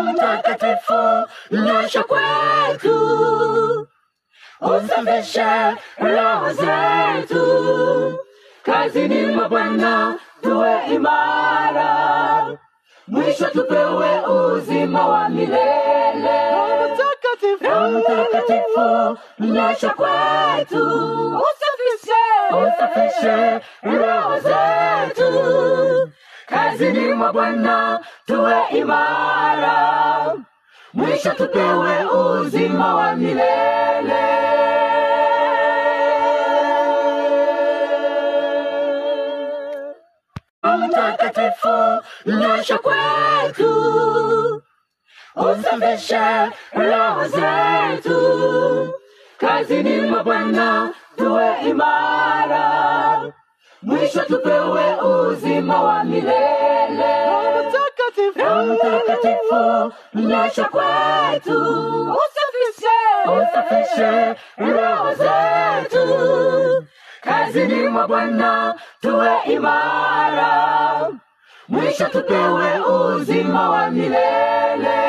Mtakatifu, nyosha kwetu, usafishe roho zetu. Kazini mwa Bwana tuwe imara, mwisho tupewe uzima wa milele. Mtakatifu, nyosha kwetu, usafishe roho zetu. Kazini mwa Bwana tuwe imara, mwisho tupewe uzima wa milele. Mtakatifu, nyosha kwetu, usafishe roho zetu. Kazini mwa Bwana tuwe imara, mwisho tupewe uzima wa milele. Mtakatifu, nyosha kwetu, usafishe roho zetu. Kazini mwa Bwana tuwe imara, mwisho tupewe uzima wa milele.